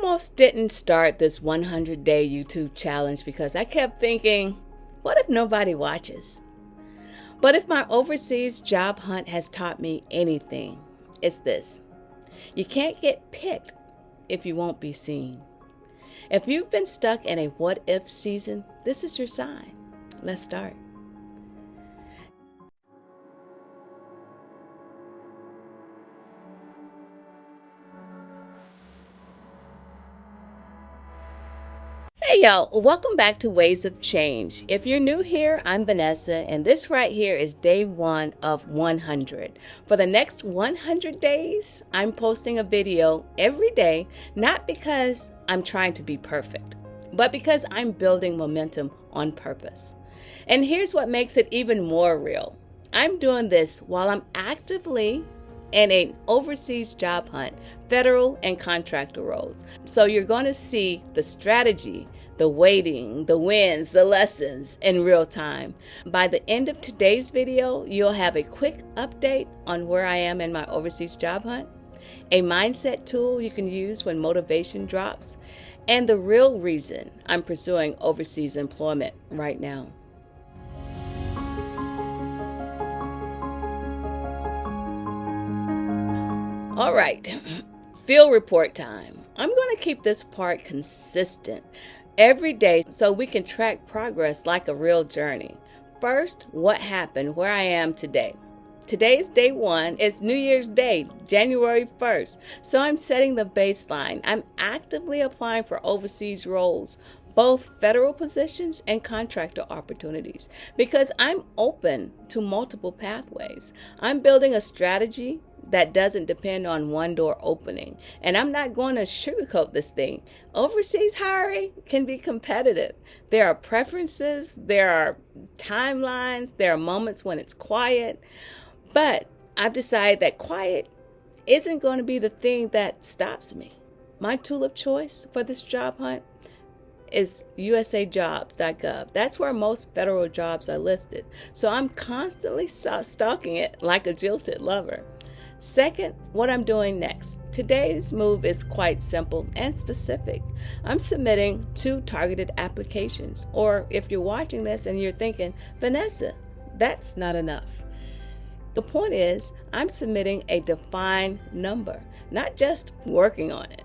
almost didn't start this 100-day YouTube challenge because I kept thinking, what if nobody watches? But if my overseas job hunt has taught me anything, it's this. You can't get picked if you won't be seen. If you've been stuck in a what-if season, this is your sign. Let's start. Hey y'all, welcome back to Ways of Change. If you're new here, I'm Vanessa, and this right here is day 1 of 100. For the next 100 days, I'm posting a video every day, not because I'm trying to be perfect, but because I'm building momentum on purpose. And here's what makes it even more real. I'm doing this while I'm actively in an overseas job hunt, federal and contractor roles. So you're going to see the strategy, the waiting, the wins, the lessons in real time. By the end of today's video, you'll have a quick update on where I am in my overseas job hunt, a mindset tool you can use when motivation drops, and the real reason I'm pursuing overseas employment right now. All right, field report time. I'm going to keep this part consistent every day so we can track progress like a real journey. First, what happened, where I am today. Today's day 1. It's New Year's Day, January 1st. So I'm setting the baseline. I'm actively applying for overseas roles, both federal positions and contractor opportunities, because I'm open to multiple pathways. I'm building a strategy that doesn't depend on one door opening. And I'm not going to sugarcoat this thing. Overseas hiring can be competitive. There are preferences, there are timelines, there are moments when it's quiet. But I've decided that quiet isn't going to be the thing that stops me. My tool of choice for this job hunt is usajobs.gov. That's where most federal jobs are listed. So I'm constantly stalking it like a jilted lover. Second, what I'm doing next. Today's move is quite simple and specific. I'm submitting 2 targeted applications. Or if you're watching this and you're thinking, Vanessa, that's not enough. The point is, I'm submitting a defined number, not just working on it.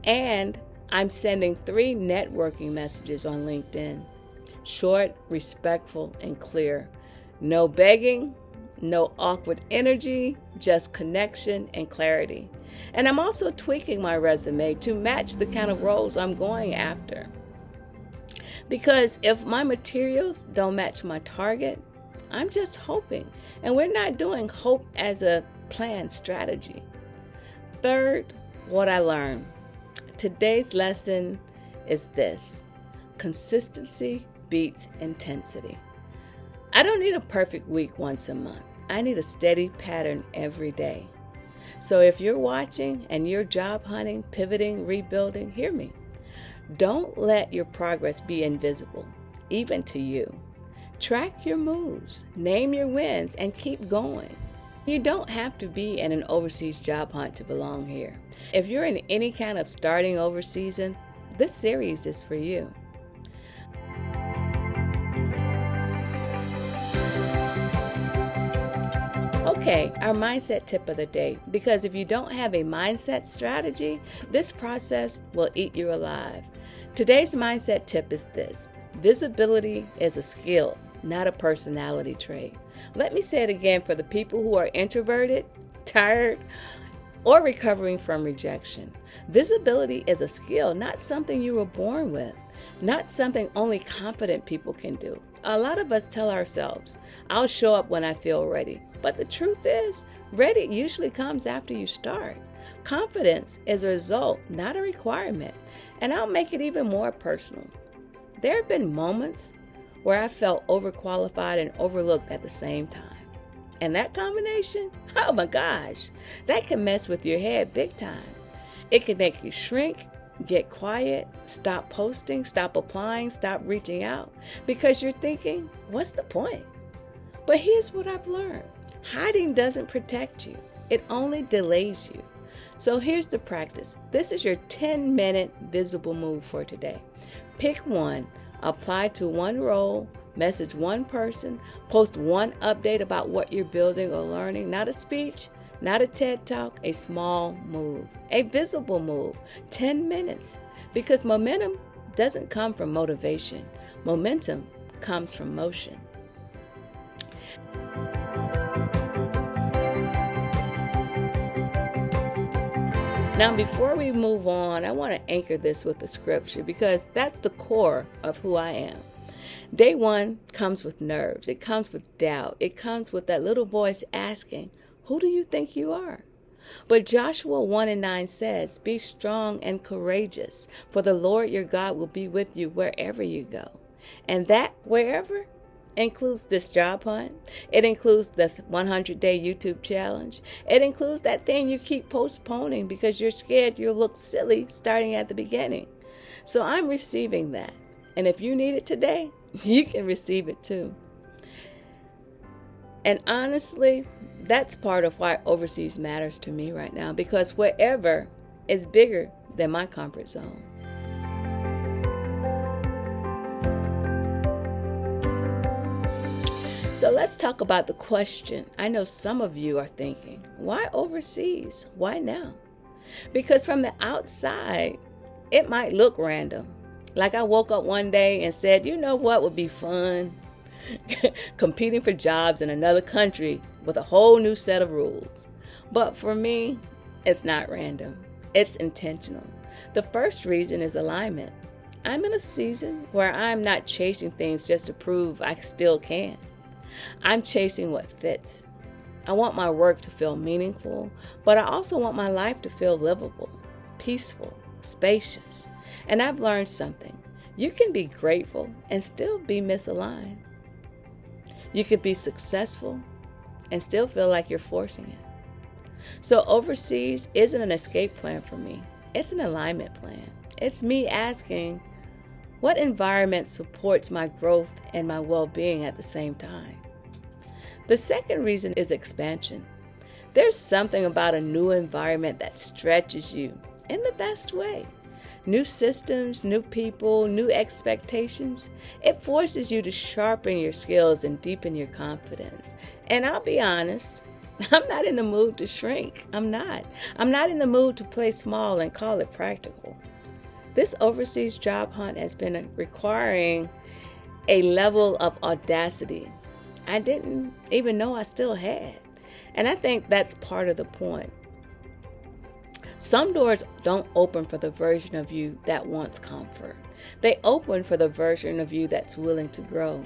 And I'm sending 3 networking messages on LinkedIn. Short, respectful, and clear. No begging, no awkward energy, just connection and clarity. And I'm also tweaking my resume to match the kind of roles I'm going after. Because if my materials don't match my target, I'm just hoping. And we're not doing hope as a planned strategy. Third, what I learned. Today's lesson is this: consistency beats intensity. I don't need a perfect week once a month. I need a steady pattern every day. So if you're watching and you're job hunting, pivoting, rebuilding, hear me. Don't let your progress be invisible, even to you. Track your moves, name your wins, and keep going. You don't have to be in an overseas job hunt to belong here. If you're in any kind of starting over season, this series is for you. Okay, our mindset tip of the day, because if you don't have a mindset strategy, this process will eat you alive. Today's mindset tip is this: visibility is a skill, not a personality trait. Let me say it again for the people who are introverted, tired, or recovering from rejection. Visibility is a skill, not something you were born with, not something only confident people can do. A lot of us tell ourselves, I'll show up when I feel ready. But the truth is, ready usually comes after you start. Confidence is a result, not a requirement. And I'll make it even more personal. There have been moments where I felt overqualified and overlooked at the same time. And that combination, oh my gosh, that can mess with your head big time. It can make you shrink, get quiet, stop posting, stop applying, stop reaching out, because you're thinking, what's the point? But here's what I've learned. Hiding doesn't protect you. It only delays you. So here's the practice. This is your 10-minute visible move for today. Pick one, apply to one role, message one person, post one update about what you're building or learning. Not a speech, not a TED Talk, a small move, a visible move, 10 minutes. Because momentum doesn't come from motivation. Momentum comes from motion. Now, before we move on, I want to anchor this with the scripture because that's the core of who I am. Day one comes with nerves. It comes with doubt. It comes with that little voice asking, who do you think you are? But Joshua 1:9 says, be strong and courageous, for the Lord your God will be with you wherever you go. And that wherever includes this job hunt. It includes this 100-day YouTube challenge. It includes that thing you keep postponing because you're scared you'll look silly starting at the beginning. So I'm receiving that. And if you need it today, you can receive it too. And honestly, that's part of why overseas matters to me right now, because wherever is bigger than my comfort zone. So let's talk about the question. I know some of you are thinking, why overseas? Why now? Because from the outside, it might look random. Like I woke up one day and said, you know what would be fun? Competing for jobs in another country with a whole new set of rules. But for me, it's not random. It's intentional. The first reason is alignment. I'm in a season where I'm not chasing things just to prove I still can. I'm chasing what fits. I want my work to feel meaningful, but I also want my life to feel livable, peaceful, spacious. And I've learned something. You can be grateful and still be misaligned. You could be successful and still feel like you're forcing it. So overseas isn't an escape plan for me. It's an alignment plan. It's me asking, what environment supports my growth and my well-being at the same time? The second reason is expansion. There's something about a new environment that stretches you in the best way. New systems, new people, new expectations. It forces you to sharpen your skills and deepen your confidence. And I'll be honest, I'm not in the mood to shrink. I'm not. I'm not in the mood to play small and call it practical. This overseas job hunt has been requiring a level of audacity I didn't even know I still had. And I think that's part of the point. Some doors don't open for the version of you that wants comfort. They open for the version of you that's willing to grow.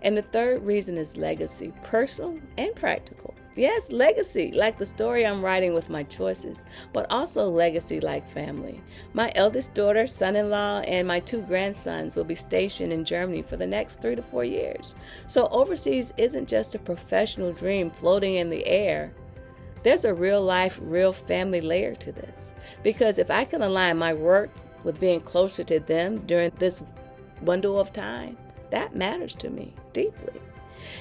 And the third reason is legacy, personal and practical. Yes, legacy, like the story I'm writing with my choices, but also legacy like family. My eldest daughter, son-in-law, and my 2 grandsons will be stationed in Germany for the next 3 to 4 years. So overseas isn't just a professional dream floating in the air. There's a real life, real family layer to this. Because if I can align my work with being closer to them during this window of time, that matters to me deeply.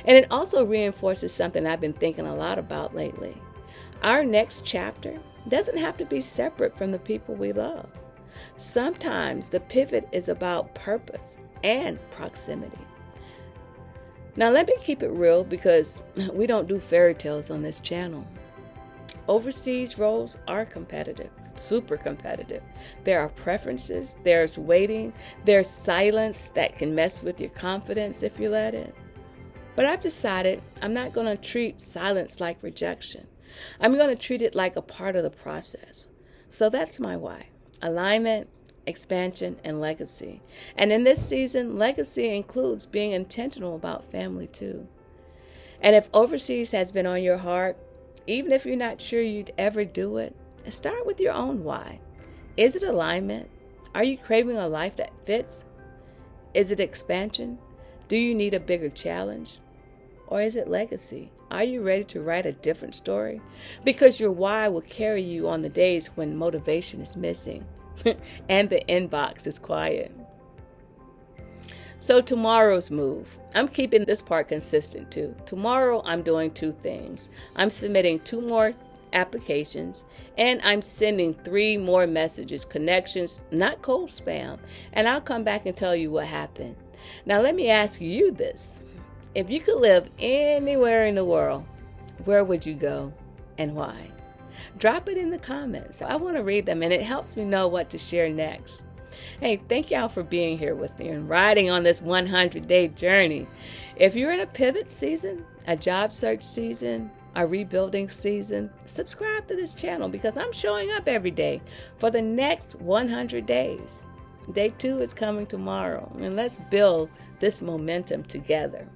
And it also reinforces something I've been thinking a lot about lately. Our next chapter doesn't have to be separate from the people we love. Sometimes the pivot is about purpose and proximity. Now let me keep it real because we don't do fairy tales on this channel. Overseas roles are competitive, super competitive. There are preferences, there's waiting, there's silence that can mess with your confidence if you let it. But I've decided I'm not going to treat silence like rejection. I'm going to treat it like a part of the process. So that's my why. Alignment, expansion, and legacy. And in this season, legacy includes being intentional about family too. And if overseas has been on your heart, even if you're not sure you'd ever do it, start with your own why. Is it alignment? Are you craving a life that fits? Is it expansion? Do you need a bigger challenge? Or is it legacy? Are you ready to write a different story? Because your why will carry you on the days when motivation is missing and the inbox is quiet. So tomorrow's move. I'm keeping this part consistent too. Tomorrow I'm doing 2 things. I'm submitting 2 more applications, and I'm sending 3 more messages, connections, not cold spam, and I'll come back and tell you what happened. Now let me ask you this. If you could live anywhere in the world, where would you go and why? Drop it in the comments. I want to read them and it helps me know what to share next. Hey, thank y'all for being here with me and riding on this 100-day journey. If you're in a pivot season, a job search season, a rebuilding season, subscribe to this channel because I'm showing up every day for the next 100 days. Day 2 is coming tomorrow, and let's build this momentum together.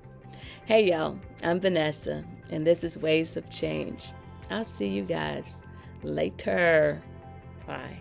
Hey y'all, I'm Vanessa, and this is Waves of Change. I'll see you guys later. Bye.